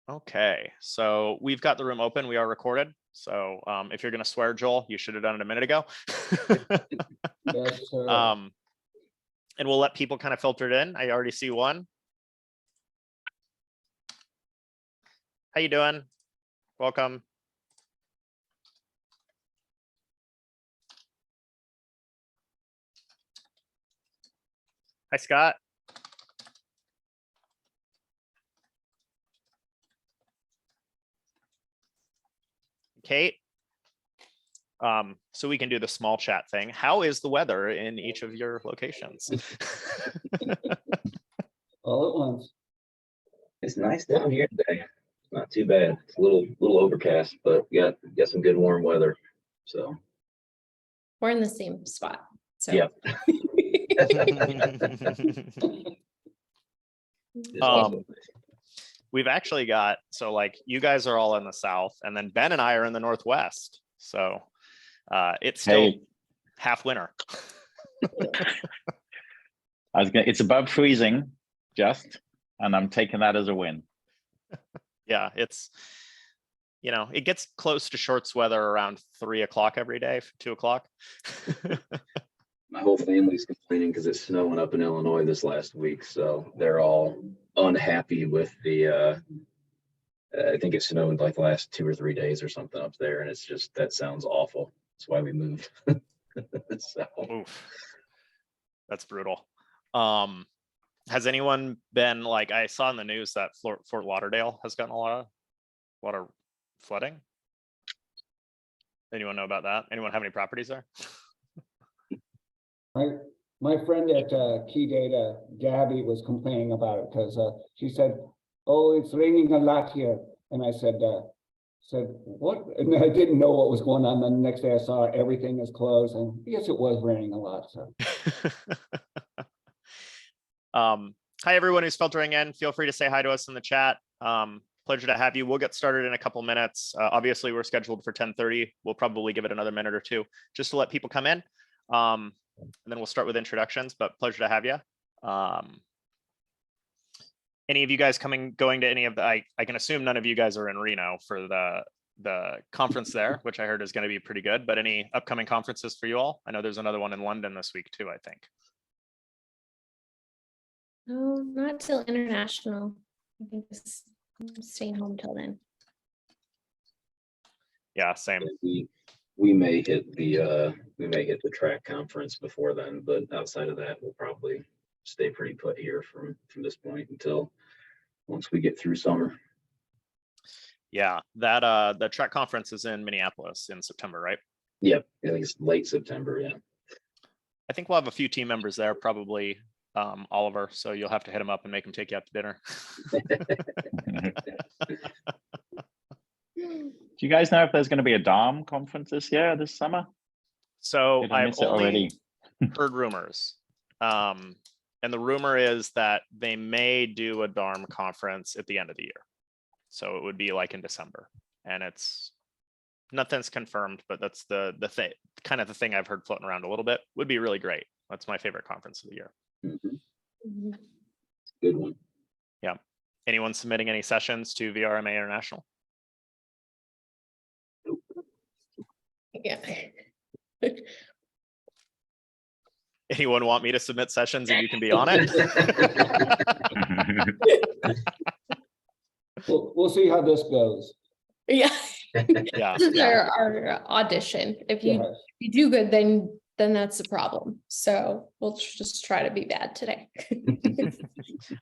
Okay, so we've got the room open. We are recorded. So if you're going to swear, Joel, you should have done it a minute ago. Yes, sir. And we'll let people kind of filter it in. I already see one. How you doing? Welcome. Hi, Scott. Kate. So we can do the small chat thing. How is the weather in each of your locations? All at once. It's nice down here today. It's not too bad. It's a little overcast, but we got some good warm weather. So We're in the same spot. So yeah. We've actually got, so like you guys are all in the south, and then Ben and I are in the northwest. So it's still half winter. It's above freezing, and I'm taking that as a win. Yeah, it's, you know, it gets close to shorts weather around 3 o'clock every day, 2 o'clock. My whole family's complaining because it's snowing up in Illinois this last week, so they're all unhappy with the. I think it snowed like the last 2 or 3 days or something up there, and it's just, that sounds awful. That's why we moved. So. Oof. That's brutal. Has anyone been, like, I saw in the news that Fort Lauderdale has gotten a lot of flooding. Anyone know about that? Anyone have any properties there? My friend at Key Data, Gabby, was complaining about it because she said, "Oh, it's raining a lot here," and I said, "What?" And I didn't know what was going on. Then the next day I saw everything is closed, and yes, it was raining a lot. So. Hi, everyone who's filtering in. Feel free to say hi to us in the chat. Pleasure to have you. We'll get started in a couple minutes. Obviously, we're scheduled for 10:30. We'll probably give it another minute or two just to let people come in. And then we'll start with introductions, but pleasure to have you. Any of you guys going to any of the, I can assume none of you guys are in Reno for the conference there, which I heard is going to be pretty good, but any upcoming conferences for you all? I know there's another one in London this week too, I think. no, not till international. I think I'm staying home till then. Yeah, same. We may hit the track conference before then, but outside of that, we'll probably stay pretty put here from this point until once we get through summer. Yeah, that the track conference is in Minneapolis in September, right? Yep, I think it's late September. Yeah, I think we'll have a few team members there, probably Oliver, so you'll have to hit him up and make him take you out to dinner. Do you guys know if there's going to be a DOM conference this summer? So I've already heard rumors. And the rumor is that they may do a DARM conference at the end of the year. So it would be like in December. And it's nothing's confirmed, but that's the thing, kind of the thing I've heard floating around a little bit. Would be really great. That's my favorite conference of the year. Mm-hmm. Good one. Yeah. Anyone submitting any sessions to VRMA International? Yeah. Anyone want me to submit sessions and you can be on it? We'll see how this goes. Yeah. Yeah. This is our audition. If you do good, then that's the problem. So we'll just try to be bad today.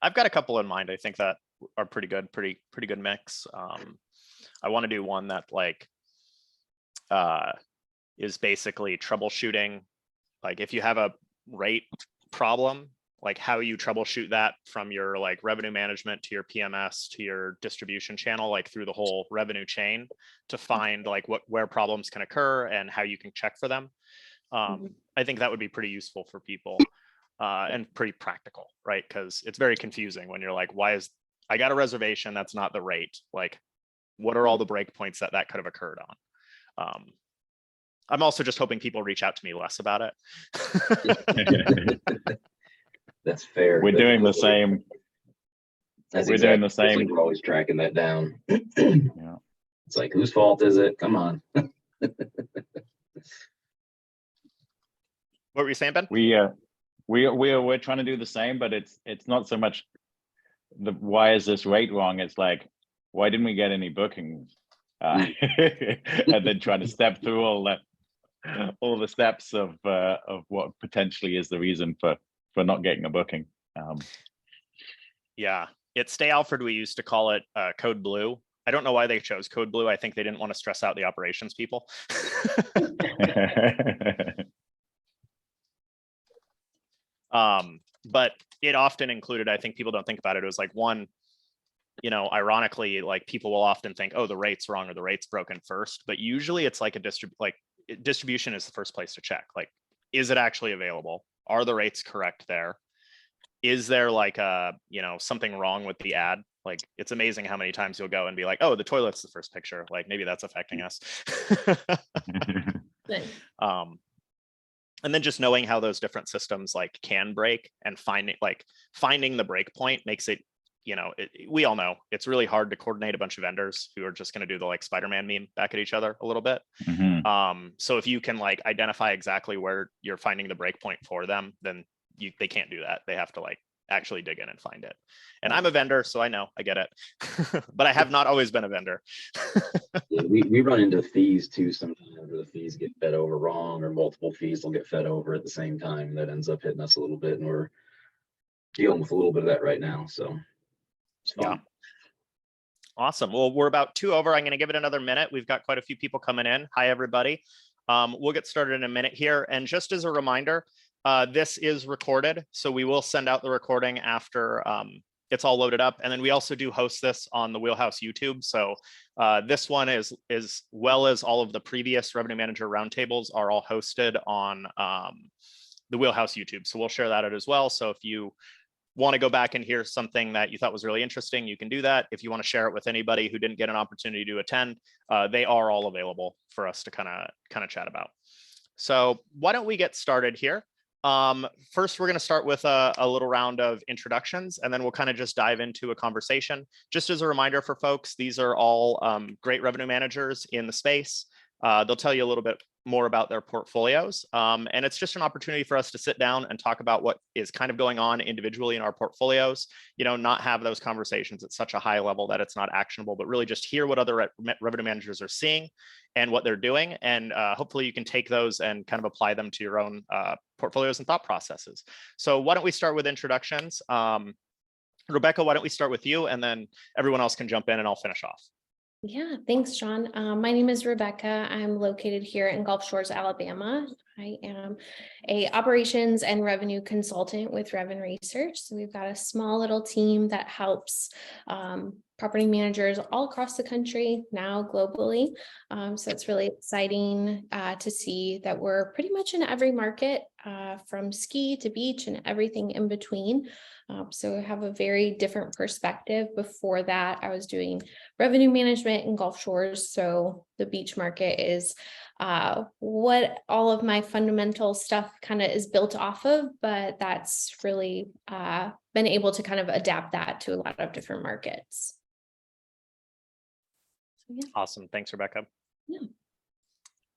I've got a couple in mind. I think that are pretty good, pretty good mix. I want to do one that like is basically troubleshooting. Like if you have a rate problem, like how you troubleshoot that from your like revenue management to your PMS to your distribution channel, like through the whole revenue chain to find like where problems can occur and how you can check for them. I think that would be pretty useful for people and pretty practical, right? Because it's very confusing when you're like, I got a reservation, that's not the rate. Like, what are all the breakpoints that could have occurred on? I'm also just hoping people reach out to me less about it. That's fair. We're doing the same. That's We're doing the it's like same. we're always tracking that down. Yeah. It's like, whose fault is it? Come on. What were you saying, Ben? We're trying to do the same, but it's not so much the why is this rate wrong? It's like, why didn't we get any bookings? And then trying to step through all the steps of what potentially is the reason for not getting a booking. Yeah, at Stay Alfred, we used to call it Code Blue. I don't know why they chose Code Blue. I think they didn't want to stress out the operations people. But it often included, I think people don't think about it. It was like one, you know, ironically, like people will often think, oh, the rate's wrong or the rate's broken first. But usually it's like distribution is the first place to check. Like, is it actually available? Are the rates correct there? Is there like something wrong with the ad? Like, it's amazing how many times you'll go and be like, oh, the toilet's the first picture. Like, maybe that's affecting us. And then just knowing how those different systems like can break and finding the break point makes it, we all know it's really hard to coordinate a bunch of vendors who are just going to do the like Spider-Man meme back at each other a little bit. So if you can like identify exactly where you're finding the break point for them, then they can't do that. They have to like actually dig in and find it. And I'm a vendor, so I know, I get it. But I have not always been a vendor. Yeah, we run into fees too sometimes, where the fees get fed over wrong, or multiple fees will get fed over at the same time. That ends up hitting us a little bit, and we're dealing with a little bit of that right now. So it's fun. Yeah. Awesome. Well, we're about 2 over. I'm going to give it another minute. We've got quite a few people coming in. Hi, everybody. We'll get started in a minute here. And just as a reminder, this is recorded, so we will send out the recording after it's all loaded up. And then we also do host this on the Wheelhouse YouTube. So this one is as well as all of the previous Revenue Manager Roundtables are all hosted on the Wheelhouse YouTube. So we'll share that out as well. So if you want to go back and hear something that you thought was really interesting, you can do that. If you want to share it with anybody who didn't get an opportunity to attend, they are all available for us to kind of chat about. So why don't we get started here? First, we're going to start with a little round of introductions, and then we'll kind of just dive into a conversation. Just as a reminder for folks, these are all great revenue managers in the space. They'll tell you a little bit more about their portfolios. And it's just an opportunity for us to sit down and talk about what is kind of going on individually in our portfolios, not have those conversations at such a high level that it's not actionable, but really just hear what other revenue managers are seeing and what they're doing. And hopefully you can take those and kind of apply them to your own portfolios and thought processes. So why don't we start with introductions? Rebecca, why don't we start with you, and then everyone else can jump in and I'll finish off. Yeah, thanks, John. My name is Rebecca. I'm located here in Gulf Shores, Alabama. I am a operations and revenue consultant with Revenue Research. So we've got a small little team that helps property managers all across the country, now globally. So it's really exciting to see that we're pretty much in every market, from ski to beach and everything in between. So I have a very different perspective. Before that, I was doing revenue management in Gulf Shores. So the beach market is what all of my fundamental stuff kind of is built off of, but that's really been able to kind of adapt that to a lot of different markets. So, yeah. Awesome. Thanks, Rebecca. Yeah.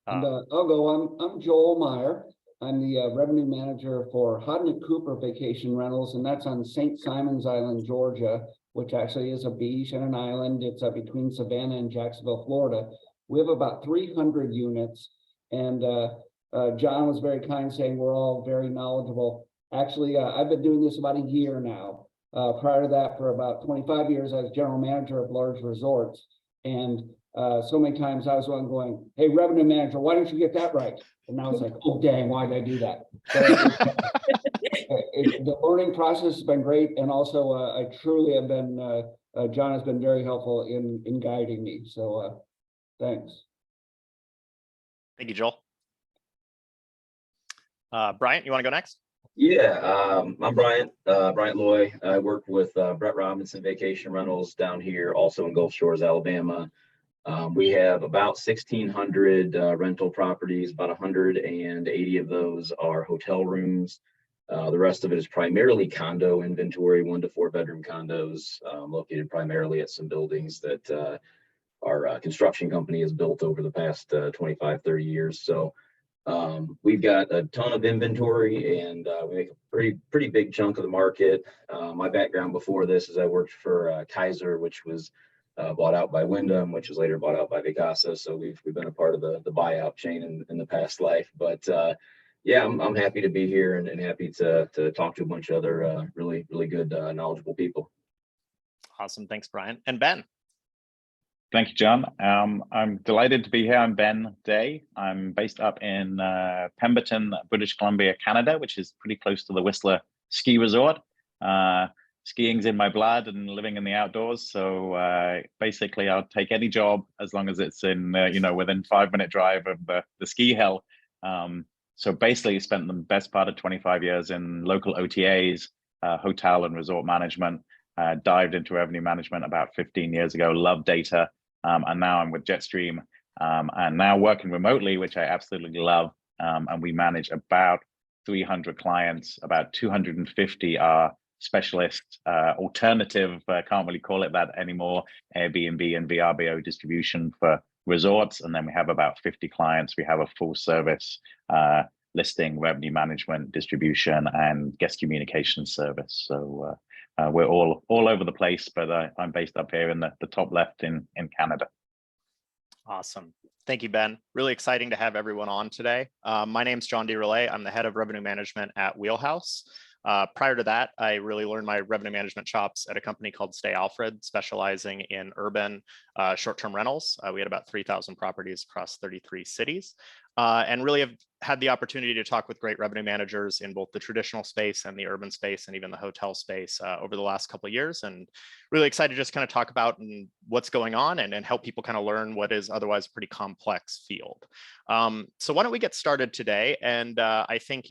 And I'll go. I'm Joel Meyer. I'm the revenue manager for Hodnett Cooper Vacation Rentals, and that's on St. Simons Island, Georgia, which actually is a beach and an island. It's between Savannah and Jacksonville, Florida. We have about 300 units, and John was very kind, saying we're all very knowledgeable. Actually, I've been doing this about a year now. Prior to that, for about 25 years, I was general manager of large resorts, and so many times I was one going, "Hey, revenue manager, why don't you get that right?" And I was like, "Oh, dang, why did I do that?" The learning process has been great. And also, I truly have been, John has been very helpful in guiding me. So thanks. Thank you, Joel. Bryant, you want to go next? Yeah, I'm Bryant Loy. I work with Brett Robinson Vacation Rentals down here, also in Gulf Shores, Alabama. We have about 1,600 rental properties. About 180 of those are hotel rooms. The rest of it is primarily condo inventory, 1 to 4 bedroom condos, located primarily at some buildings that our construction company has built over the past 25, 30 years. So we've got a ton of inventory, and we make a pretty big chunk of the market. My background before this is I worked for Kaiser, which was bought out by Wyndham, which was later bought out by Vacasa. So we've been a part of the buyout chain in the past life. But yeah, I'm happy to be here and happy to talk to a bunch of other really good knowledgeable people. Awesome. Thanks, Brian. And Ben. Thank you, John. I'm delighted to be here. I'm Ben Day. I'm based up in Pemberton, British Columbia, Canada, which is pretty close to the Whistler ski resort. Skiing's in my blood and living in the outdoors. So basically, I'll take any job as long as it's in, within 5-minute drive of the ski hill. So basically, spent the best part of 25 years in local OTAs, hotel and resort management. Dived into revenue management about 15 years ago, love data, and now I'm with Jetstream, and now working remotely, which I absolutely love, and we manage about 300 clients, about 250 are specialist, alternative, can't really call it that anymore, Airbnb and VRBO distribution for resorts, and then we have about 50 clients. We have a full service listing, revenue management, distribution, and guest communication service. So we're all over the place, but I'm based up here in the top left in Canada. Awesome. Thank you, Ben. Really exciting to have everyone on today. My name's John DeRoulet. I'm the head of revenue management at Wheelhouse. Prior to that, I really learned my revenue management chops at a company called Stay Alfred, specializing in urban short-term rentals. We had about 3,000 properties across 33 cities, and really have had the opportunity to talk with great revenue managers in both the traditional space and the urban space and even the hotel space over the last couple of years, and really excited to just kind of talk about what's going on and help people kind of learn what is otherwise a pretty complex field. So why don't we get started today? And I think,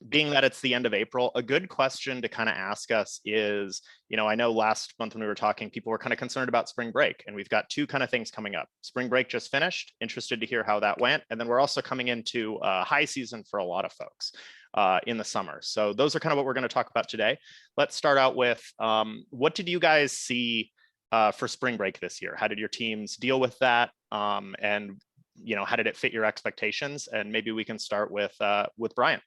being that it's the end of April, a good question to kind of ask us is, I know last month when we were talking, people were kind of concerned about spring break, and we've got 2 kind of things coming up. Spring break just finished, interested to hear how that went. And then we're also coming into high season for a lot of folks in the summer. So those are kind of what we're going to talk about today. Let's start out with, what did you guys see for spring break this year? How did your teams deal with that? And, how did it fit your expectations? And maybe we can start with Bryant.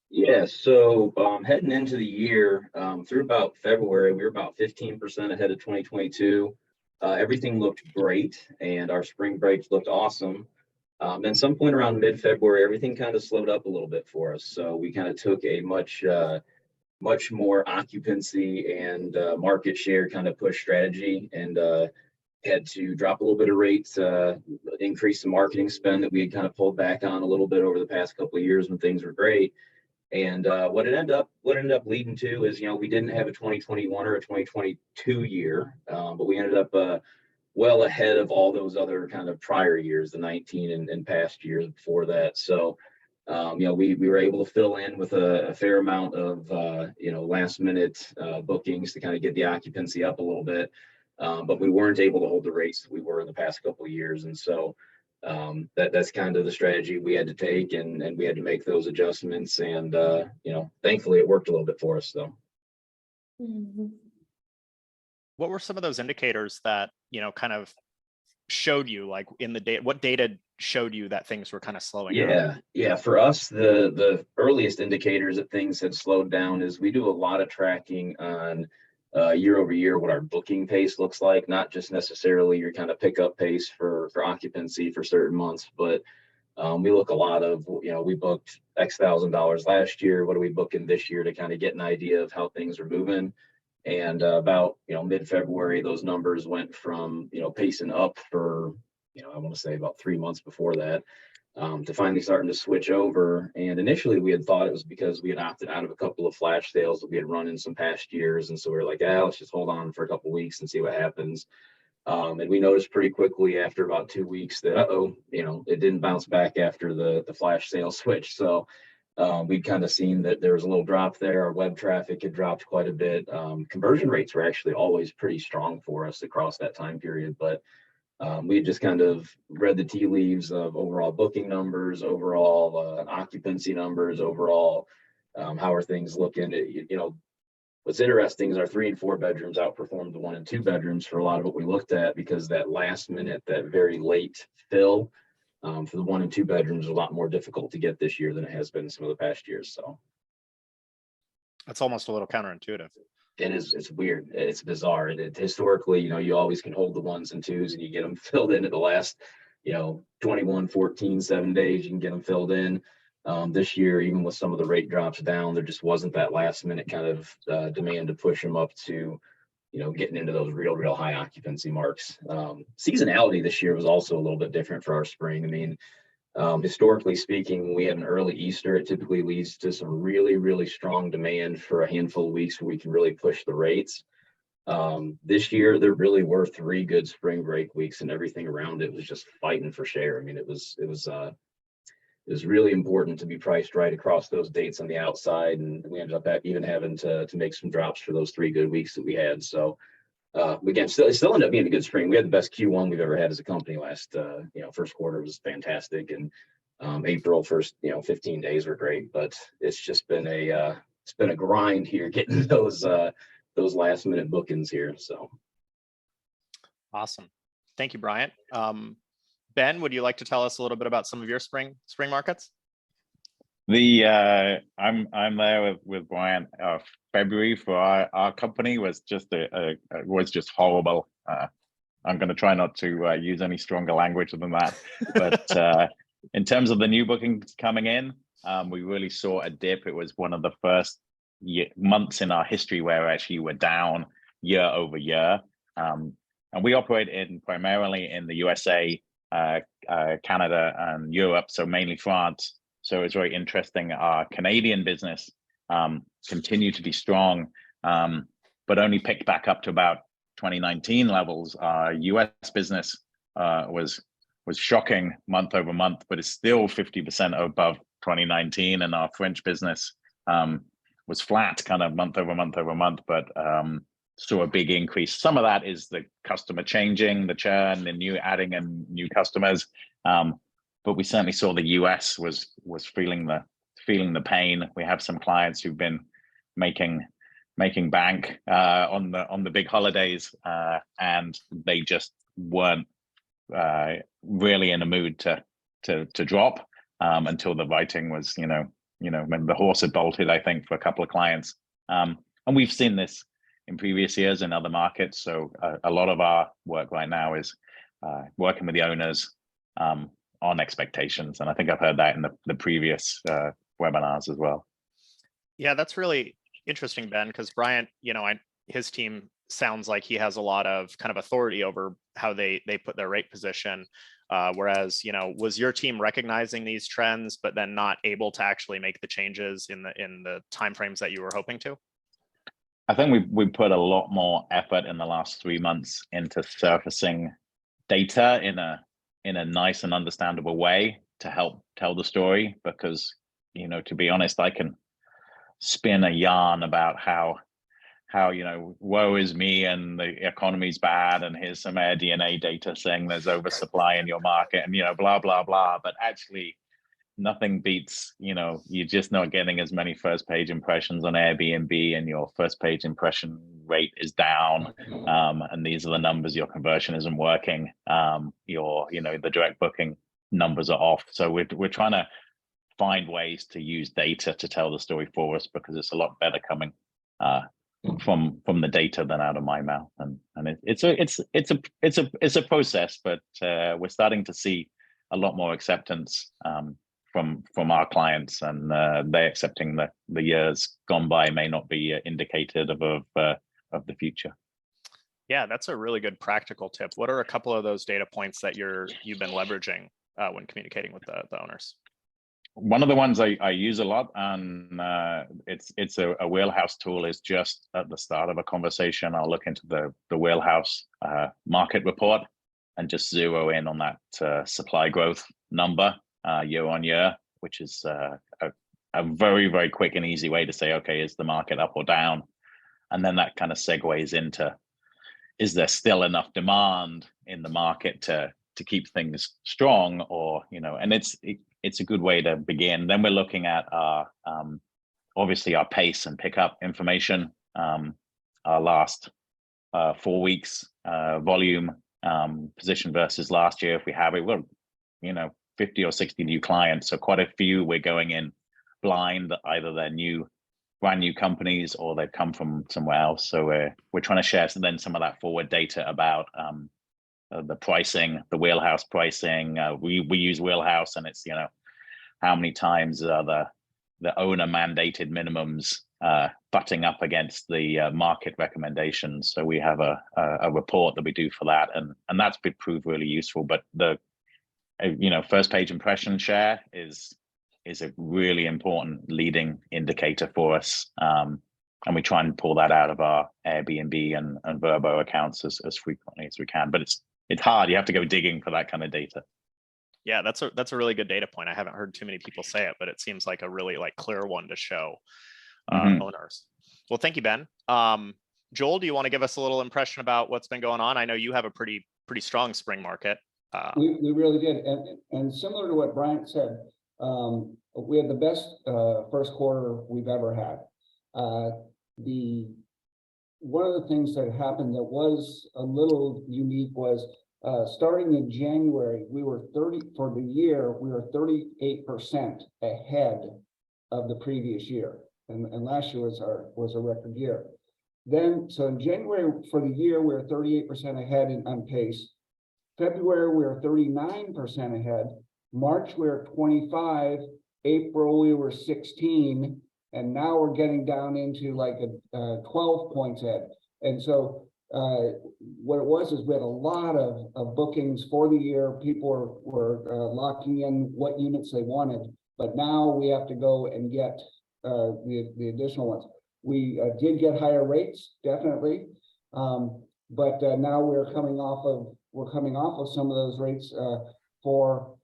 Yeah, so heading into the year, through about February, we were about 15% ahead of 2022. Everything looked great, and our spring breaks looked awesome. Then some point around mid-February, everything kind of slowed up a little bit for us. So we kind of took a much more occupancy and market share kind of push strategy, and had to drop a little bit of rates, increase the marketing spend that we had kind of pulled back on a little bit over the past couple of years when things were great. And what it ended up leading to is, we didn't have a 2021 or a 2022 year, but we ended up well ahead of all those other kind of prior years, the 19 and past years before that. So, we were able to fill in with a fair amount of, last minute bookings to kind of get the occupancy up a little bit. But we weren't able to hold the rates that we were in the past couple of years. And so that's kind of the strategy we had to take, and we had to make those adjustments, and thankfully it worked a little bit for us though. Mm-hmm. What were some of those indicators that kind of showed you, like in the data, what data showed you that things were kind of slowing down? Yeah, for us, the earliest indicators that things had slowed down is we do a lot of tracking on year over year what our booking pace looks like, not just necessarily your kind of pickup pace for occupancy for certain months, but we look a lot of, we booked X $1,000 last year, what are we booking this year, to kind of get an idea of how things are moving. And about mid-February, those numbers went from pacing up for I want to say about 3 months before that, to finally starting to switch over. And initially we had thought it was because we had opted out of a couple of flash sales that we had run in some past years. And so we were like, let's just hold on for a couple of weeks and see what happens. And we noticed pretty quickly after about 2 weeks that, it didn't bounce back after the flash sale switch. So we'd kind of seen that there was a little drop there. Our web traffic had dropped quite a bit. Conversion rates were actually always pretty strong for us across that time period, but we just kind of read the tea leaves of overall booking numbers, overall occupancy numbers, overall How are things looking? What's interesting is our 3 and 4 bedrooms outperformed the 1 and 2 bedrooms for a lot of what we looked at, because that last minute, that very late fill for the 1 and 2 bedrooms is a lot more difficult to get this year than it has been some of the past years. So That's almost a little counterintuitive. it's weird. It's bizarre. Historically, you always can hold the 1s and 2s and you get them filled in at the last, 21, 14, 7 days, you can get them filled in. This year, even with some of the rate drops down, there just wasn't that last minute kind of demand to push them up to, getting into those real high occupancy marks. Seasonality this year was also a little bit different for our spring. I mean, historically speaking, when we have an early Easter, it typically leads to some really strong demand for a handful of weeks where we can really push the rates. This year, there really were 3 good spring break weeks, and everything around it was just fighting for share. I mean, it was really important to be priced right across those dates on the outside, and we ended up even having to make some drops for those 3 good weeks that we had. So again, it still ended up being a good spring. We had the best Q1 we've ever had as a company last. First quarter was fantastic, and April first 15 days were great. But it's just been a grind here getting those last minute bookings here. So Awesome. Thank you, Bryant. Ben, would you like to tell us a little bit about some of your spring markets? I'm there with Bryant. February for our company was just horrible. I'm going to try not to use any stronger language than that. But in terms of the new bookings coming in, we really saw a dip. It was one of the first months in our history where actually we're down year over year. And we operate primarily in the USA, Canada, and Europe, so mainly France. So it's very interesting. Our Canadian business continued to be strong, but only picked back up to about 2019 levels. Our US business was shocking month over month, but it's still 50% above 2019. And our French business was flat, kind of month over month, but saw a big increase. Some of that is the customer changing, the churn, the adding in new customers. But we certainly saw the US was feeling the pain. We have some clients who've been making bank on the big holidays, and they just weren't really in a mood to drop until the writing was, when the horse had bolted, I think, for a couple of clients. And we've seen this in previous years in other markets. So a lot of our work right now is working with the owners on expectations. And I think I've heard that in the previous webinars as well. Yeah, that's really interesting, Ben, because Bryant, his team sounds like he has a lot of kind of authority over how they put their rate position. Whereas, was your team recognizing these trends, but then not able to actually make the changes in the timeframes that you were hoping to? I think we put a lot more effort in the last 3 months into surfacing data in a nice and understandable way to help tell the story. Because, to be honest, I can spin a yarn about how woe is me and the economy's bad, and here's some Air DNA data saying there's oversupply in your market, and blah blah blah. But actually, nothing beats, you're just not getting as many first page impressions on Airbnb, and your first page impression rate is down. And these are the numbers, your conversion isn't working. The direct booking numbers are off. So we're trying to find ways to use data to tell the story for us, because it's a lot better coming from the data than out of my mouth. And it's a process, but we're starting to see a lot more acceptance from our clients, and they accepting that the years gone by may not be indicative of the future. Yeah, that's a really good practical tip. What are a couple of those data points that you've been leveraging when communicating with the owners? One of the ones I use a lot, and it's a Wheelhouse tool, is just at the start of a conversation, I'll look into the Wheelhouse market report and just zero in on that supply growth number year on year, which is a very, very quick and easy way to say, okay, is the market up or down? And then that kind of segues into, is there still enough demand in the market to keep things strong? Or, and it's a good way to begin. Then we're looking at our obviously our pace and pickup information, our last 4 weeks volume position versus last year. If we have it, we're, 50 or 60 new clients. So quite a few we're going in blind, either they're brand new companies or they've come from somewhere else. So we're trying to share some of that forward data about the pricing, the Wheelhouse pricing. We use Wheelhouse, and it's how many times the owner mandated minimums butting up against the market recommendations. So we have a report that we do for that, and that's been proved really useful. But the first page impression share is a really important leading indicator for us, and we try and pull that out of our Airbnb and Vrbo accounts as frequently as we can. But it's hard. You have to go digging for that kind of data. Yeah, that's a really good data point. I haven't heard too many people say it, but it seems like a really clear one to show owners. Well, thank you, Ben. Joel, do you want to give us a little impression about what's been going on? I know you have a pretty strong spring market. We really did, and similar to what Bryant said, we had the best first quarter we've ever had. One of the things that happened that was a little unique was starting in January, we were 38% ahead of the previous year, and last year was a record year. Then, so in January for the year, we were 38% ahead on pace. February, we were 39% ahead. March, we were 25. April, we were 16. And now we're getting down into like a 12 points ahead. And so what it was is we had a lot of bookings for the year. People were locking in what units they wanted. But now we have to go and get the additional ones. We did get higher rates, definitely. But now we're coming off of some of those rates for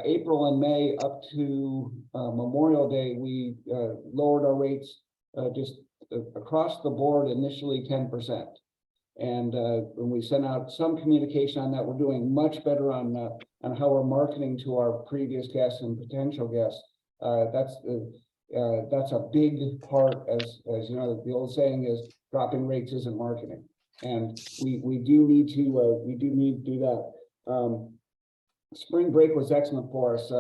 April and May up to Memorial Day. We lowered our rates just across the board, initially 10%. And when we sent out some communication on that, we're doing much better on how we're marketing to our previous guests and potential guests. That's a big part, as you know, the old saying is dropping rates isn't marketing. And we do need to do that. Spring break was excellent for us.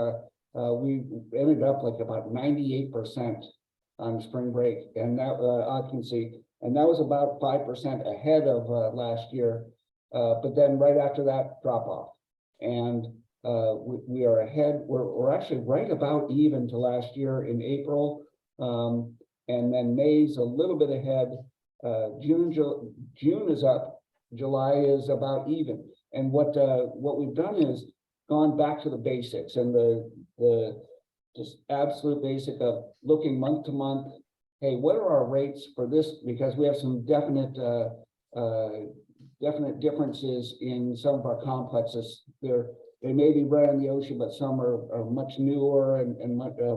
We ended up like about 98% on spring break, and that occupancy, and that was about 5% ahead of last year. But then right after that, drop off, and we are ahead. We're actually right about even to last year in April, and then May's a little bit ahead. June is up, July is about even. And what we've done is gone back to the basics and the just absolute basic of looking month to month. Hey, what are our rates for this? Because we have some definite differences in some of our complexes. They may be right on the ocean, but some are much newer and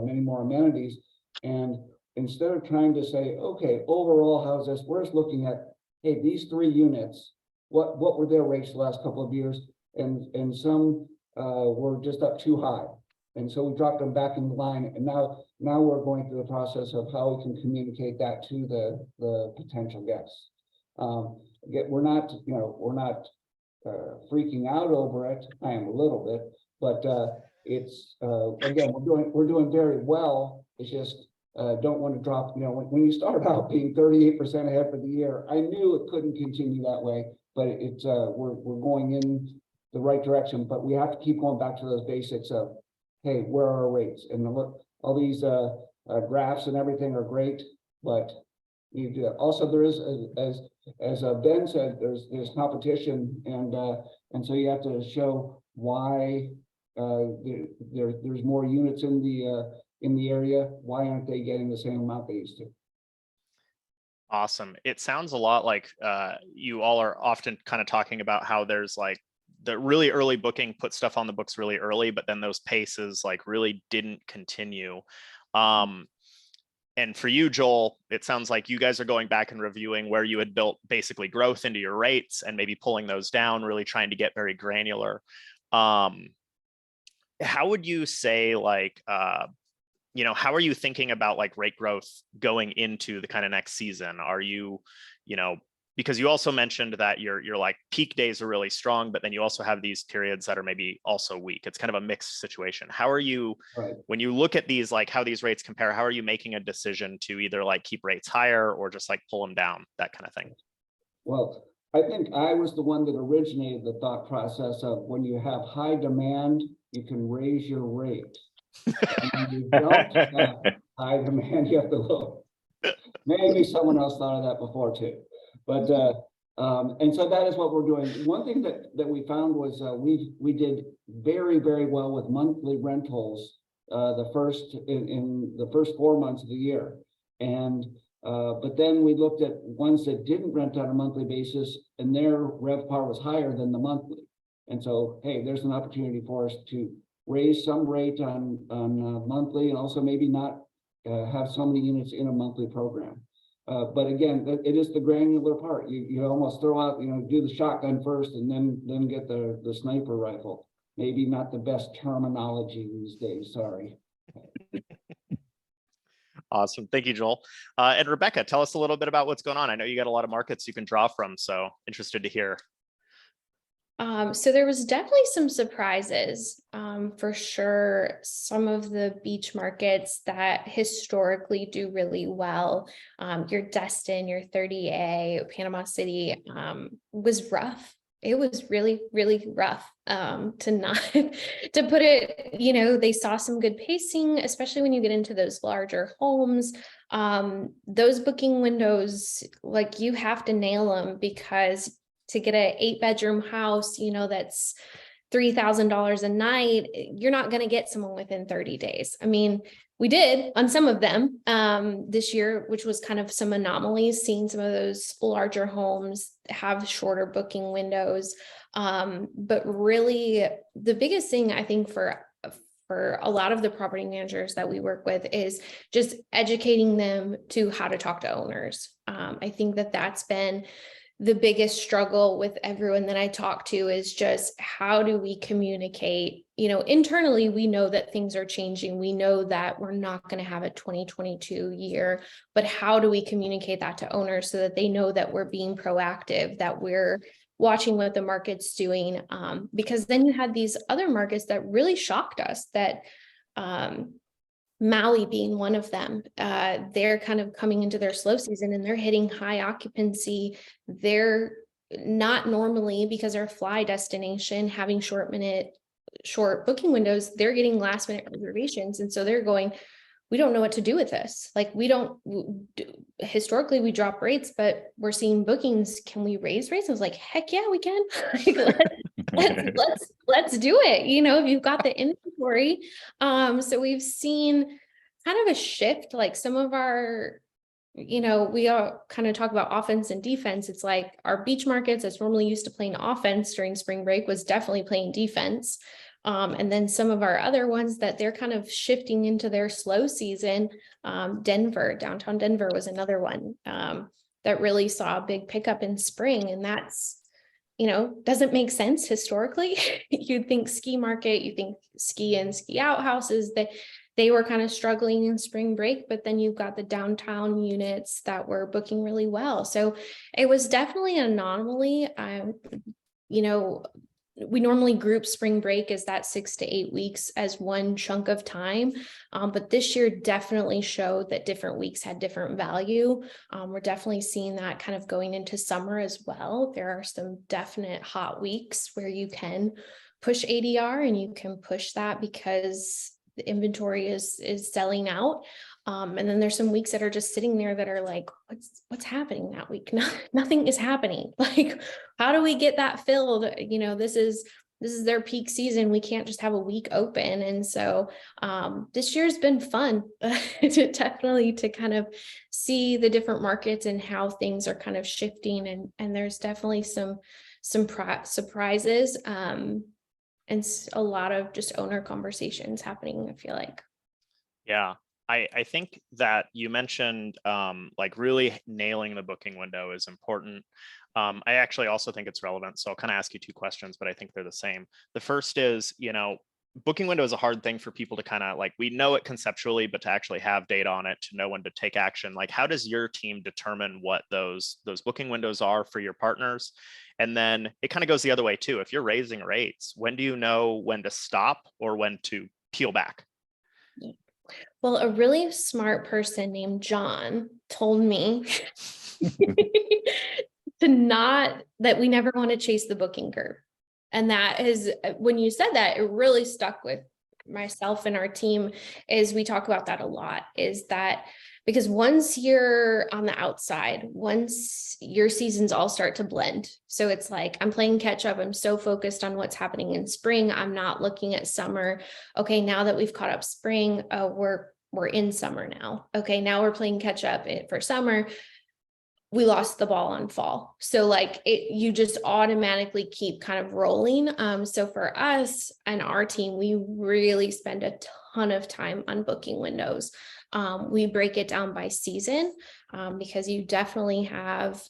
many more amenities. And instead of trying to say, okay, overall, how's this? We're just looking at, hey, these 3 units, what were their rates the last couple of years? And some were just up too high. And so we dropped them back in line. And now we're going through the process of how we can communicate that to the potential guests. We're not freaking out over it. I am a little bit, but it's again, we're doing very well. It's just don't want to drop. When you start out being 38% ahead for the year, I knew it couldn't continue that way, but it's we're going in the right direction. But we have to keep going back to those basics of, hey, where are our rates? And look, all these graphs and everything are great, but you do also there is as Ben said, there's competition, and so you have to show why there's more units in the area. Why aren't they getting the same amount they used to? Awesome. It sounds a lot like you all are often kind of talking about how there's like the really early booking put stuff on the books really early, but then those paces like really didn't continue. And for you, Joel, it sounds like you guys are going back and reviewing where you had built basically growth into your rates and maybe pulling those down, really trying to get very granular. How would you say, like, how are you thinking about like rate growth going into the kind of next season? Are you, because you also mentioned that your like peak days are really strong, but then you also have these periods that are maybe also weak. It's kind of a mixed situation. How are you, Right. when you look at these, like how these rates compare, how are you making a decision to either like keep rates higher or just like pull them down, that kind of thing? Well, I think I was the one that originated the thought process of when you have high demand, you can raise your rate. And when you don't have high demand, you have to lower. Maybe someone else thought of that before too. But and so that is what we're doing. One thing that we found was we did very, very well with monthly rentals in the first 4 months of the year. And but then we looked at ones that didn't rent on a monthly basis, and their RevPAR was higher than the monthly. And so, hey, there's an opportunity for us to raise some rate on monthly, and also maybe not have so many units in a monthly program. But again, it is the granular part. You almost throw out, do the shotgun first and then get the sniper rifle. Maybe not the best terminology these days, sorry. Awesome. Thank you, Joel. And Rebecca, tell us a little bit about what's going on. I know you got a lot of markets you can draw from, so interested to hear. So there was definitely some surprises, for sure. Some of the beach markets that historically do really well, your Destin, your 30A, Panama City, was rough. It was really, really rough, to put it, they saw some good pacing, especially when you get into those larger homes. Those booking windows, like you have to nail them, because to get an 8-bedroom house, that's $3,000 a night, you're not going to get someone within 30 days. I mean, we did on some of them this year, which was kind of some anomalies, seeing some of those larger homes have shorter booking windows. But really, the biggest thing I think for a lot of the property managers that we work with is just educating them to how to talk to owners. I think that that's been the biggest struggle with everyone that I talk to, is just how do we communicate? Internally, we know that things are changing. We know that we're not going to have a 2022 year, but how do we communicate that to owners so that they know that we're being proactive, that we're watching what the market's doing? Because then you had these other markets that really shocked us, that Maui being one of them. They're kind of coming into their slow season and they're hitting high occupancy. They're not normally, because they're a fly destination, having short booking windows, they're getting last minute reservations. And so they're going, we don't know what to do with this. Like, historically we drop rates, but we're seeing bookings. Can we raise rates? I was like, heck yeah, we can. let's do it. If you've got the inventory. So we've seen kind of a shift, like some of our, we all kind of talk about offense and defense. It's like our beach markets that's normally used to playing offense during spring break was definitely playing defense. And then some of our other ones that they're kind of shifting into their slow season. Downtown Denver was another one that really saw a big pickup in spring. And that's, doesn't make sense historically. You'd think ski market, you think ski and ski out houses, that they were kind of struggling in spring break, but then you've got the downtown units that were booking really well. So it was definitely an anomaly. We normally group spring break as that 6 to 8 weeks as one chunk of time. But this year definitely showed that different weeks had different value. We're definitely seeing that kind of going into summer as well. There are some definite hot weeks where you can push ADR and you can push that because the inventory is selling out. And then there's some weeks that are just sitting there that are like, what's happening that week? Nothing is happening. Like, how do we get that filled? This is their peak season. We can't just have a week open. And so this year's been fun definitely to kind of see the different markets and how things are kind of shifting. And there's definitely some surprises and a lot of just owner conversations happening, I feel like. Yeah. I think that you mentioned like really nailing the booking window is important. I actually also think it's relevant. So I'll kind of ask you two questions, but I think they're the same. The first is, booking window is a hard thing for people to kind of like, we know it conceptually, but to actually have data on it, to know when to take action. Like, how does your team determine what those booking windows are for your partners? And then it kind of goes the other way too. If you're raising rates, when do you know when to stop or when to peel back? Well, a really smart person named John told me that we never want to chase the booking curve. And that is, when you said that, it really stuck with myself and our team. Is we talk about that a lot, is that because once you're on the outside, once your seasons all start to blend, so it's like I'm playing catch up, I'm so focused on what's happening in spring, I'm not looking at summer. Okay, now that we've caught up spring, we're in summer now. Okay, now we're playing catch up for summer. We lost the ball on fall. So like you just automatically keep kind of rolling. So for us and our team, we really spend a ton of time on booking windows. We break it down by season because you definitely have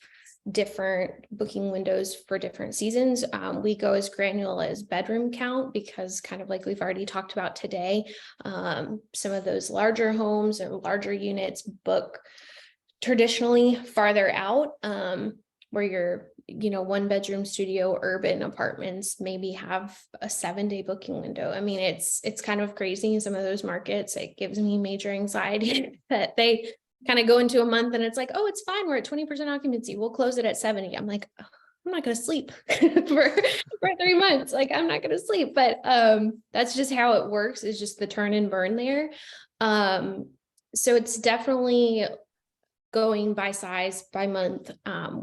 different booking windows for different seasons. We go as granular as bedroom count because, kind of like we've already talked about today, some of those larger homes or larger units book traditionally farther out, where your, one bedroom studio urban apartments maybe have a 7-day booking window. I mean, it's kind of crazy in some of those markets. It gives me major anxiety that they kind of go into a month and it's like, oh, it's fine, we're at 20% occupancy, we'll close it at 70. I'm like, oh, I'm not going to sleep for 3 months. Like, I'm not going to sleep. But that's just how it works, is just the turn and burn there. So it's definitely going by size, by month.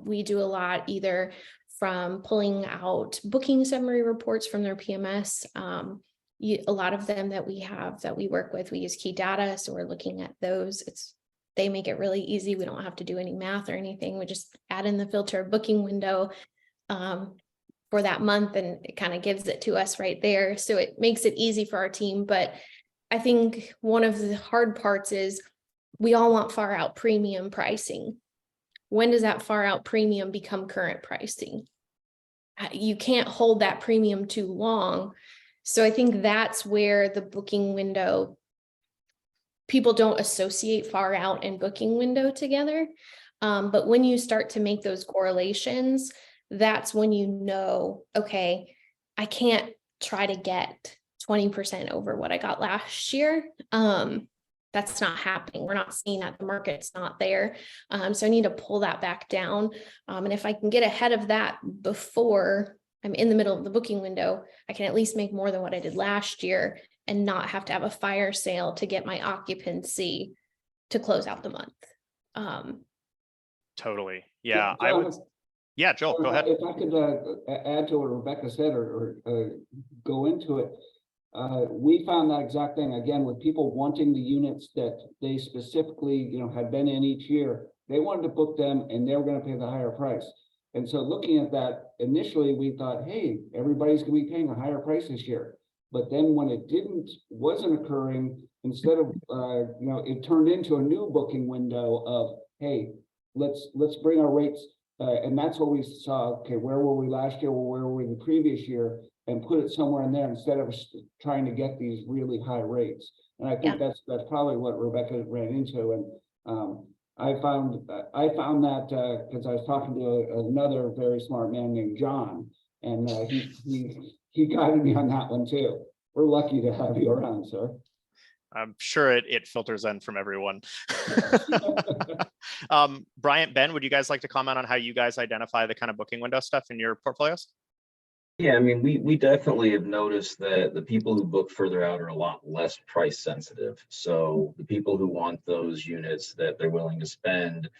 We do a lot either from pulling out booking summary reports from their PMS. A lot of them that we work with, we use key data. So we're looking at those. They make it really easy. We don't have to do any math or anything. We just add in the filter booking window for that month, and it kind of gives it to us right there. So it makes it easy for our team. But I think one of the hard parts is we all want far out premium pricing. When does that far out premium become current pricing? You can't hold that premium too long. So I think that's where the booking window, people don't associate far out and booking window together. But when you start to make those correlations, that's when you know, okay, I can't try to get 20% over what I got last year. That's not happening. We're not seeing that. The market's not there. So I need to pull that back down. And if I can get ahead of that before I'm in the middle of the booking window, I can at least make more than what I did last year and not have to have a fire sale to get my occupancy to close out the month. Totally. Yeah, John, I would. Yeah, Joel, go ahead. If I could add to what Rebecca said or go into it. We found that exact thing again with people wanting the units that they specifically, had been in each year. They wanted to book them and they were going to pay the higher price. And so looking at that, initially we thought, hey, everybody's going to be paying a higher price this year. But then when it wasn't occurring, instead of, it turned into a new booking window of, hey, let's bring our rates. And that's what we saw. Okay, where were we last year? Where were we the previous year? And put it somewhere in there instead of trying to get these really high rates. And I think that's probably what Rebecca ran into. And I found that because I was talking to another very smart man named John, and he guided me on that one too. We're lucky to have you around, sir. I'm sure it filters in from everyone. Bryant, Ben, would you guys like to comment on how you guys identify the kind of booking window stuff in your portfolios? Yeah, I mean, we definitely have noticed that the people who book further out are a lot less price sensitive. So the people who want those units that they're willing to spend,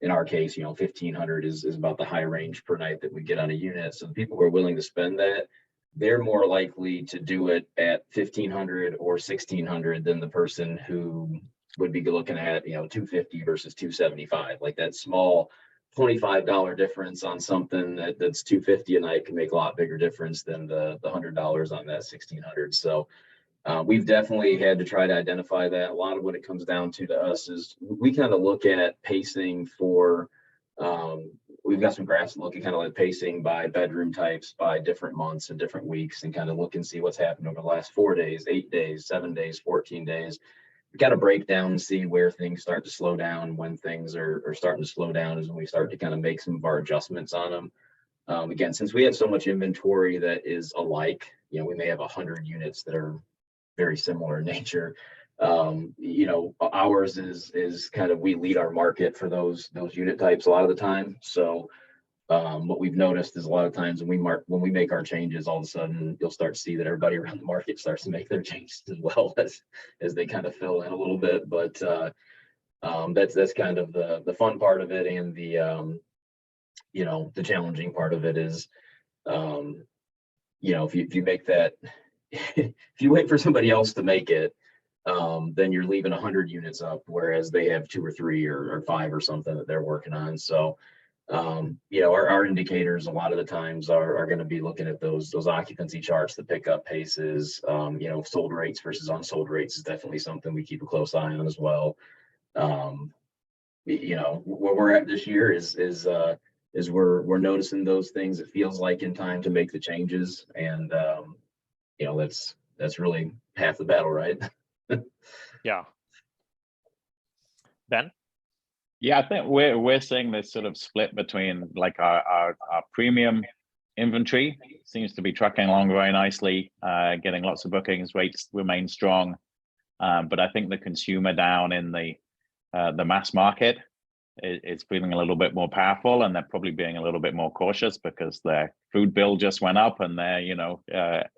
in our case, $1,500 is about the high range per night that we get on a unit. So the people who are willing to spend that, they're more likely to do it at $1,500 or $1,600 than the person who would be looking at, $250 versus $275, like that small $25 difference on something that's $250 a night can make a lot bigger difference than the $100 on that $1,600. So we've definitely had to try to identify that. A lot of what it comes down to us is we kind of look at pacing for we've got some graphs looking kind of like pacing by bedroom types, by different months and different weeks, and kind of look and see what's happened over the last 4 days, 8 days, 7 days, 14 days. We got to break down and see where things start to slow down. When things are starting to slow down is when we start to kind of make some of our adjustments on them. Again, since we have so much inventory that is alike, you know, we may have 100 units that are very similar in nature. You know, ours is kind of, we lead our market for those unit types a lot of the time. So what we've noticed is a lot of times when we make our changes, all of a sudden you'll start to see that everybody around the market starts to make their changes as well as they kind of fill in a little bit. But that's kind of the fun part of it, and the you know, the challenging part of it is, you know, if you make that, if you wait for somebody else to make it, then you're leaving 100 units up, whereas they have 2 or 3 or 5 or something that they're working on. So, you know, our indicators a lot of the times are going to be looking at those occupancy charts, the pickup paces, you know, sold rates versus unsold rates is definitely something we keep a close eye on as well. You know, where we're at this year is we're noticing those things. It feels like in time to make the changes, and you know, that's really half the battle, right? Yeah. Ben? Yeah, I think we're seeing this sort of split between like our premium inventory seems to be trucking along very nicely, getting lots of bookings, rates remain strong. But I think the consumer down in the mass market is feeling a little bit more powerful, and they're probably being a little bit more cautious because their food bill just went up and their, you know,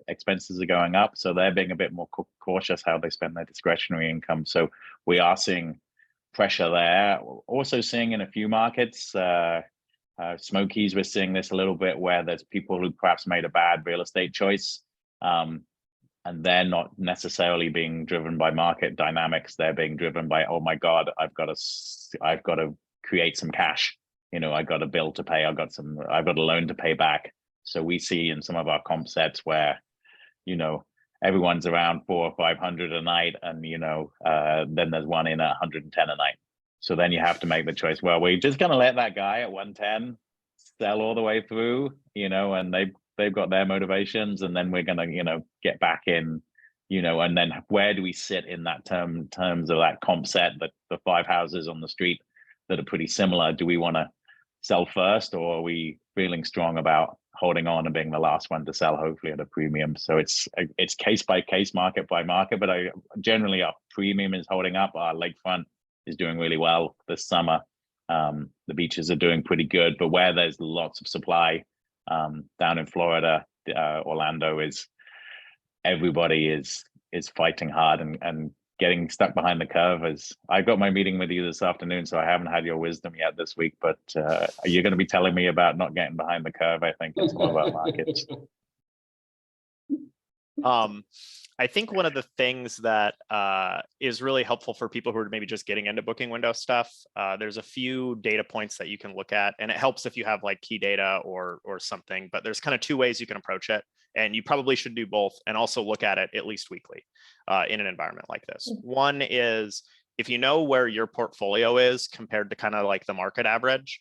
expenses are going up. So they're being a bit more cautious how they spend their discretionary income. So we are seeing pressure there. Also seeing in a few markets, Smokies, we're seeing this a little bit where there's people who perhaps made a bad real estate choice, and they're not necessarily being driven by market dynamics. They're being driven by, oh my God, I've got to create some cash. You know, I've got a bill to pay. I've got a loan to pay back. So we see in some of our comp sets where, you know, everyone's around 400 or 500 a night, and you know, then there's one in at 110 a night. So then you have to make the choice. Well, we're just going to let that guy at 110 sell all the way through, you know, and they've got their motivations, and then we're going to, you know, get back in, you know, and then where do we sit in that terms of that comp set, that the 5 houses on the street that are pretty similar? Do we want to sell first, or are we feeling strong about holding on and being the last one to sell, hopefully at a premium? So it's case by case, market by market, but generally our premium is holding up. Our lakefront is doing really well this summer. The beaches are doing pretty good, but where there's lots of supply, down in Florida, Orlando, everybody is fighting hard and getting stuck behind the curve. As I got my meeting with you this afternoon, so I haven't had your wisdom yet this week, but you're going to be telling me about not getting behind the curve, I think, in some of our markets. I think one of the things that is really helpful for people who are maybe just getting into booking window stuff, there's a few data points that you can look at, and it helps if you have like key data or something, but there's kind of 2 ways you can approach it, and you probably should do both and also look at it at least weekly in an environment like this. One is, if you know where your portfolio is compared to kind of like the market average,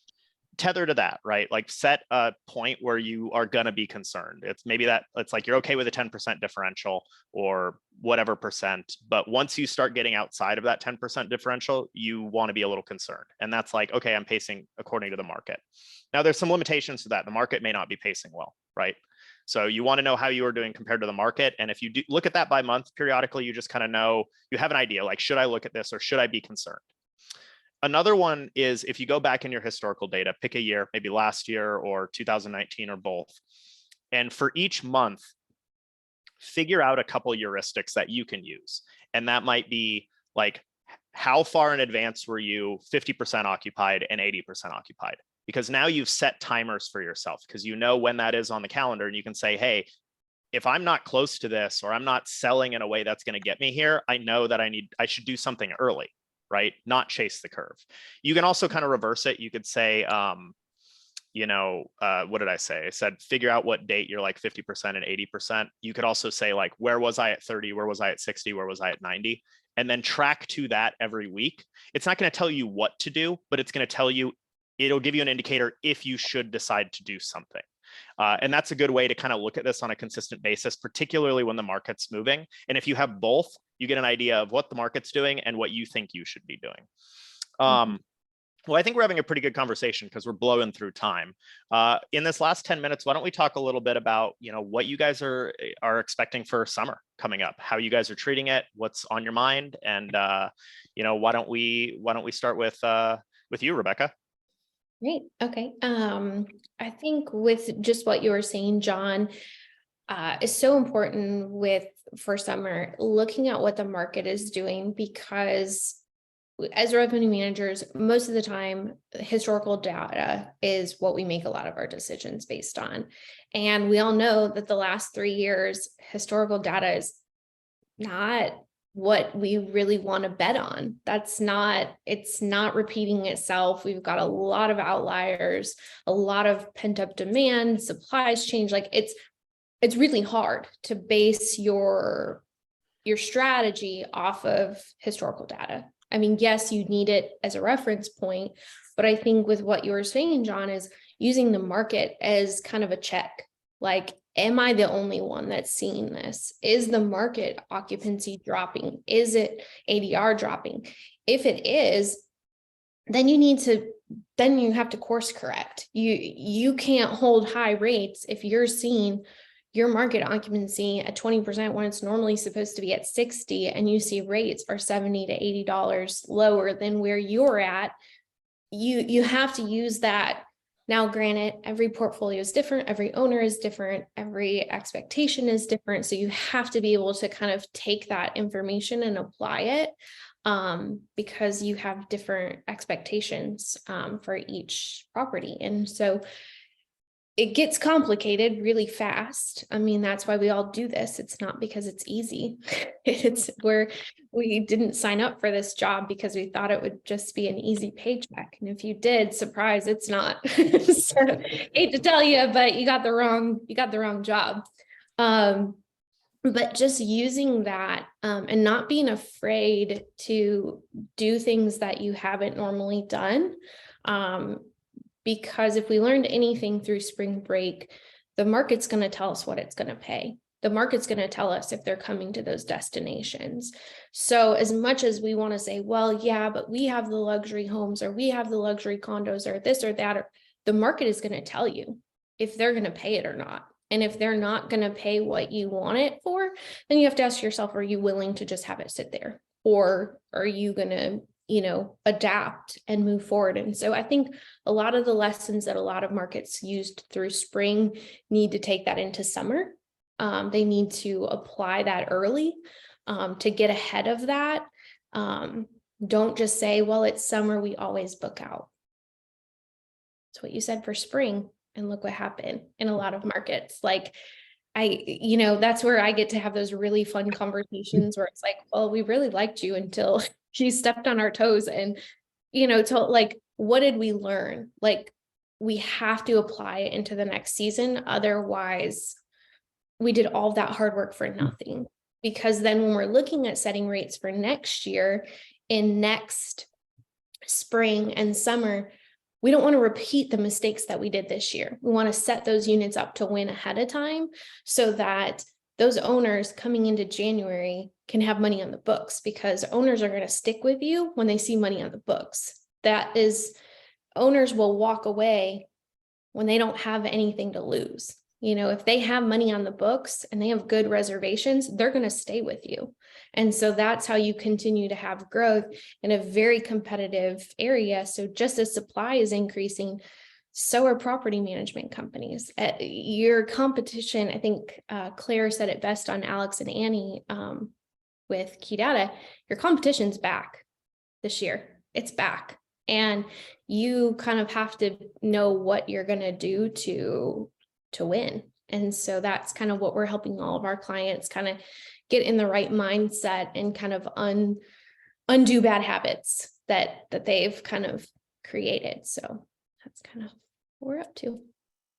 tether to that, right? Like set a point where you are going to be concerned. It's maybe that it's like you're okay with a 10% differential or whatever percent, but once you start getting outside of that 10% differential, you want to be a little concerned. And that's like, okay, I'm pacing according to the market. Now there's some limitations to that. The market may not be pacing well, right? So you want to know how you are doing compared to the market. And if you do look at that by month periodically, you just kind of know, you have an idea, like, should I look at this or should I be concerned? Another one is, if you go back in your historical data, pick a year, maybe last year or 2019 or both. And for each month, figure out a couple heuristics that you can use. And that might be like, how far in advance were you 50% occupied and 80% occupied? Because now you've set timers for yourself, because you know when that is on the calendar, and you can say, hey, if I'm not close to this, or I'm not selling in a way that's going to get me here, I know that I should do something early, right? Not chase the curve. You can also kind of reverse it. You could say, what did I say? I said, figure out what date you're like 50% and 80%. You could also say, like, where was I at 30? Where was I at 60? Where was I at 90? And then track to that every week. It's not going to tell you what to do, but it's going to tell you it'll give you an indicator if you should decide to do something. And that's a good way to kind of look at this on a consistent basis, particularly when the market's moving. And if you have both, you get an idea of what the market's doing and what you think you should be doing. Well, I think we're having a pretty good conversation because we're blowing through time. In this last 10 minutes, why don't we talk a little bit about, what you guys are expecting for summer coming up, how you guys are treating it, what's on your mind, and why don't we start with you, Rebecca? Great. Okay. I think with just what you were saying, John, is so important for summer, looking at what the market is doing, because as revenue managers, most of the time, historical data is what we make a lot of our decisions based on. And we all know that the last 3 years, historical data is not what we really want to bet on. It's not repeating itself. We've got a lot of outliers, a lot of pent up demand, supplies change. Like it's really hard to base your strategy off of historical data. I mean, yes, you need it as a reference point, but I think with what you were saying, John, is using the market as kind of a check. Like, am I the only one that's seeing this? Is the market occupancy dropping? Is it ADR dropping? If it is, then you have to course correct. You can't hold high rates if you're seeing your market occupancy at 20% when it's normally supposed to be at 60, and you see rates are $70 to $80 lower than where you're at. You have to use that. Now, granted, every portfolio is different, every owner is different, every expectation is different. So you have to be able to kind of take that information and apply it, because you have different expectations for each property. And so it gets complicated really fast. I mean, that's why we all do this. It's not because it's easy. It's where we didn't sign up for this job because we thought it would just be an easy paycheck. And if you did, surprise, it's not. So, hate to tell you, but you got the wrong job. But just using that and not being afraid to do things that you haven't normally done. Because if we learned anything through spring break, the market's going to tell us what it's going to pay. The market's going to tell us if they're coming to those destinations. So as much as we want to say, well, yeah, but we have the luxury homes, or we have the luxury condos, or this or that, or the market is going to tell you if they're going to pay it or not. And if they're not going to pay what you want it for, then you have to ask yourself, are you willing to just have it sit there? Or are you going to adapt and move forward? And so I think a lot of the lessons that a lot of markets used through spring need to take that into summer. They need to apply that early to get ahead of that. Don't just say, well, it's summer, we always book out. That's what you said for spring. And look what happened in a lot of markets. Like, that's where I get to have those really fun conversations where it's like, well, we really liked you until you stepped on our toes. And, what did we learn? Like, we have to apply it into the next season. Otherwise, we did all that hard work for nothing. Because then when we're looking at setting rates for next year, in next spring and summer, we don't want to repeat the mistakes that we did this year. We want to set those units up to win ahead of time so that those owners coming into January can have money on the books, because owners are going to stick with you when they see money on the books. That is, owners will walk away when they don't have anything to lose. If they have money on the books and they have good reservations, they're going to stay with you. And so that's how you continue to have growth in a very competitive area. So just as supply is increasing, so are property management companies. Your competition, I think Claire said it best on Alex and Annie with Key Data, your competition's back this year. It's back. And you kind of have to know what you're going to do to win. And so that's kind of what we're helping all of our clients kind of get in the right mindset and kind of undo bad habits that they've kind of created. So that's kind of what we're up to.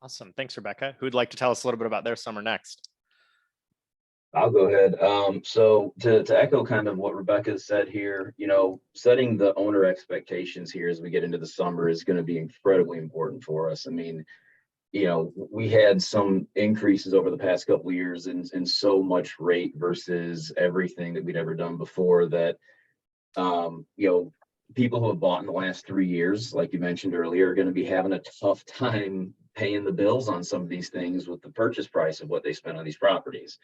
Awesome. Thanks, Rebecca. Who'd like to tell us a little bit about their summer next? I'll go ahead. So to echo kind of what Rebecca said here, setting the owner expectations here as we get into the summer is going to be incredibly important for us. I mean, we had some increases over the past couple of years in so much rate versus everything that we'd ever done before that, people who have bought in the last 3 years, like you mentioned earlier, are going to be having a tough time paying the bills on some of these things with the purchase price of what they spent on these properties.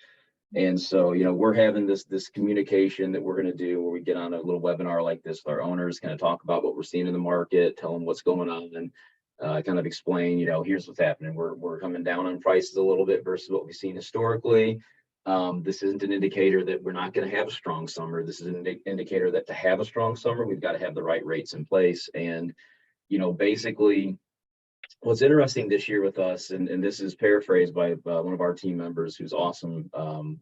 And so, we're having this communication that we're going to do where we get on a little webinar like this with our owners, kind of talk about what we're seeing in the market, tell them what's going on, and kind of explain, here's what's happening. We're coming down on prices a little bit versus what we've seen historically. This isn't an indicator that we're not going to have a strong summer. This is an indicator that to have a strong summer, we've got to have the right rates in place. And, basically, what's interesting this year with us, and this is paraphrased by one of our team members who's awesome,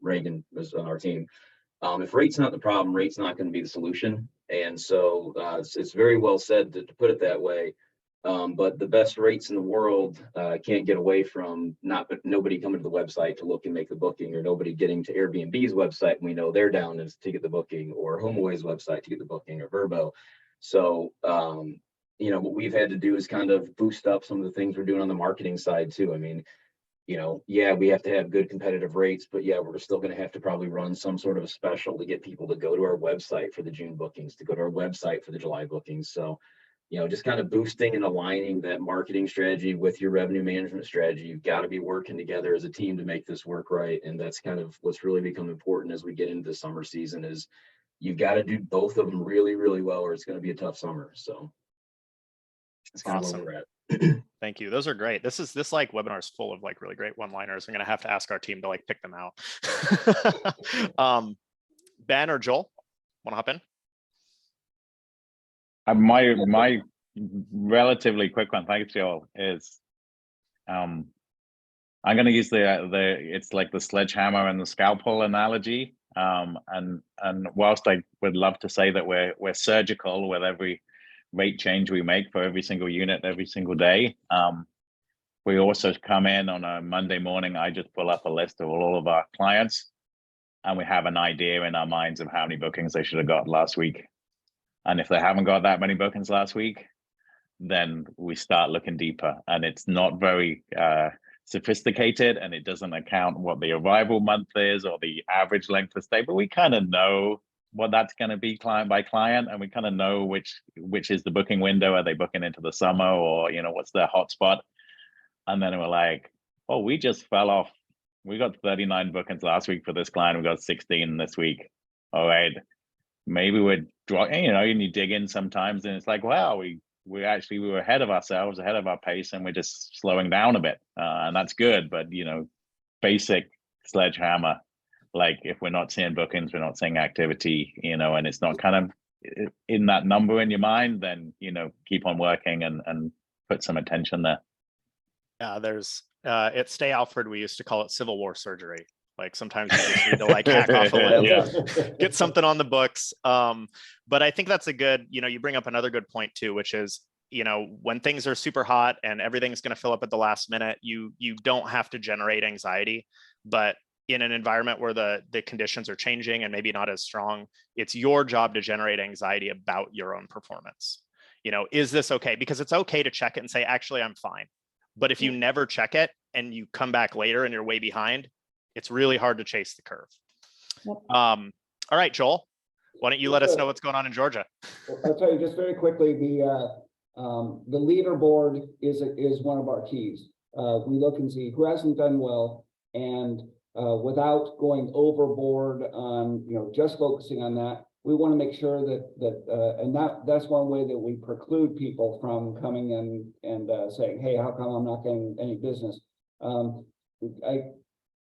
Reagan is on our team. If rate's not the problem, rate's not going to be the solution. And so it's very well said to put it that way. But the best rates in the world can't get away from nobody coming to the website to look and make the booking, or nobody getting to Airbnb's website. We know they're down to get the booking, or HomeAway's website to get the booking, or Vrbo. So, what we've had to do is kind of boost up some of the things we're doing on the marketing side too. I mean, yeah, we have to have good competitive rates, but yeah, we're still going to have to probably run some sort of a special to get people to go to our website for the June bookings, to go to our website for the July bookings. So, just kind of boosting and aligning that marketing strategy with your revenue management strategy. You've got to be working together as a team to make this work right. And that's kind of what's really become important as we get into the summer season is you've got to do both of them really, really well, or it's going to be a tough summer. So that's kind of where we're at. Thank you. Those are great. This webinar is full of really great one-liners. I'm going to have to ask our team to pick them out. Ben or Joel, want to hop in? My relatively quick one, thanks, Joel, is I'm going to use it's like the sledgehammer and the scalpel analogy. And whilst I would love to say that we're surgical with every rate change we make for every single unit every single day, we also come in on a Monday morning. I just pull up a list of all of our clients, and we have an idea in our minds of how many bookings they should have got last week. And if they haven't got that many bookings last week, then we start looking deeper. And it's not very sophisticated, and it doesn't account what the arrival month is or the average length of stay, but we kind of know what that's going to be client by client, and we kind of know which is the booking window. Are they booking into the summer, or what's their hotspot? And then we're like, oh, we just fell off. We got 39 bookings last week for this client. We got 16 this week. All right, maybe we're drawing, and you dig in sometimes, and it's like, wow, we were ahead of ourselves, ahead of our pace, and we're just slowing down a bit, and that's good. But basic sledgehammer, if we're not seeing bookings, we're not seeing activity, and it's not kind of in that number in your mind, then keep on working and put some attention there. Yeah, there's at Stay Alfred, we used to call it Civil War surgery. Sometimes you just need to hack off a limb, get something on the books. But I think that's a good, you bring up another good point too, which is, when things are super hot and everything's going to fill up at the last minute, you don't have to generate anxiety. But in an environment where the conditions are changing and maybe not as strong, it's your job to generate anxiety about your own performance. Is this okay? Because it's okay to check it and say, actually, I'm fine. But if you never check it and you come back later and you're way behind, it's really hard to chase the curve. Yep. All right, Joel, why don't you let us know what's going on in Georgia? I'll tell you just very quickly, the leaderboard is one of our keys. We look and see who hasn't done well, and without going overboard on just focusing on that, we want to make sure that that's one way that we preclude people from coming in and saying, hey, how come I'm not getting any business?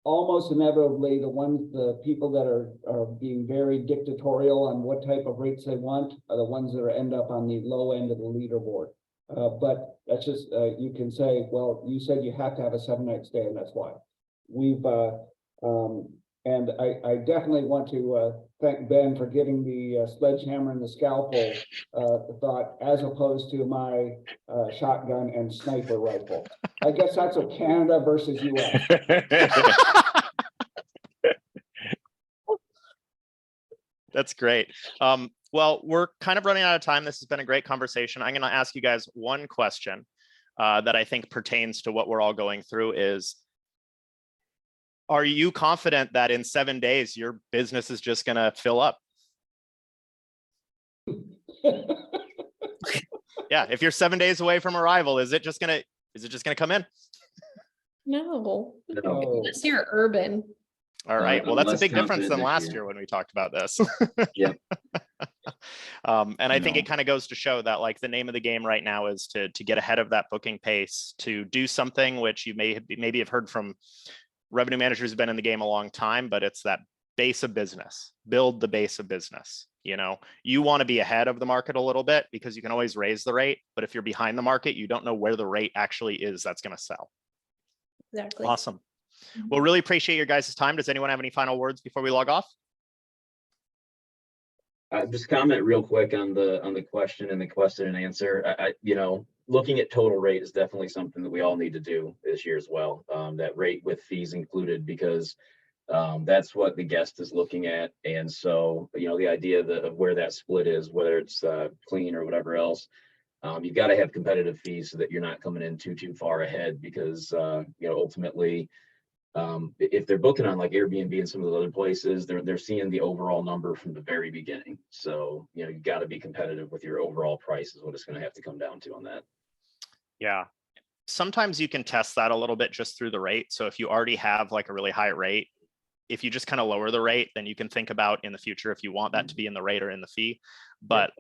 Almost inevitably, the people that are being very dictatorial on what type of rates they want are the ones that end up on the low end of the leaderboard. But that's just, you can say, well, you said you have to have a 7-night stay, and that's why. And I definitely want to thank Ben for giving the sledgehammer and the scalpel thought, as opposed to my shotgun and sniper rifle. I guess that's a Canada versus US. That's great. Well, we're kind of running out of time. This has been a great conversation. I'm going to ask you guys one question that I think pertains to what we're all going through is, are you confident that in 7 days, your business is just going to fill up? Yeah. If you're 7 days away from arrival, is it just going to come in? No, No. unless you're urban. All right. I'm Well, that's a less big difference confident than this last year. year when we talked about this. Yep. And I think No. it kind of goes to show that like the name of the game right now is to get ahead of that booking pace, to do something which you maybe have heard from revenue managers who've been in the game a long time, but it's that base of business, build the base of business. You know, you want to be ahead of the market a little bit because you can always raise the rate, but if you're behind the market, you don't know where the rate actually is that's going to sell. Exactly. Awesome. Well, really appreciate your guys' time. Does anyone have any final words before we log off? Just comment real quick on the question and the question and answer. Looking at total rate is definitely something that we all need to do this year as well. That rate with fees included, because that's what the guest is looking at. And so, the idea of where that split is, whether it's clean or whatever else, you've got to have competitive fees so that you're not coming in too far ahead, because ultimately, if they're booking on like Airbnb and some of the other places, they're seeing the overall number from the very beginning. So, you've got to be competitive with your overall price is what it's going to have to come down to on that. Yeah. Sometimes you can test that a little bit just through the rate. So if you already have like a really high rate, if you just kind of lower the rate, then you can think about in the future if you want that to be in the rate or in the fee. But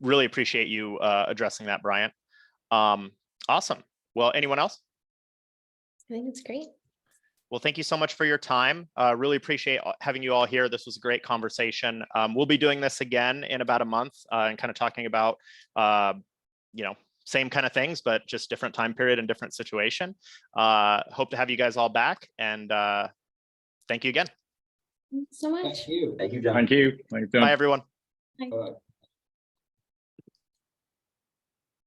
really appreciate you addressing that, Bryant. Awesome. Well, anyone else? I think it's great. Well, thank you so much for your time. Really appreciate having you all here. This was a great conversation. We'll be doing this again in about a month and kind of talking about, same kind of things, but just different time period and different situation. Hope to have you guys all back, and thank you again. Thanks so much. Thank you. Thank you, John. Thank you. Thanks, John. Bye, everyone. All right.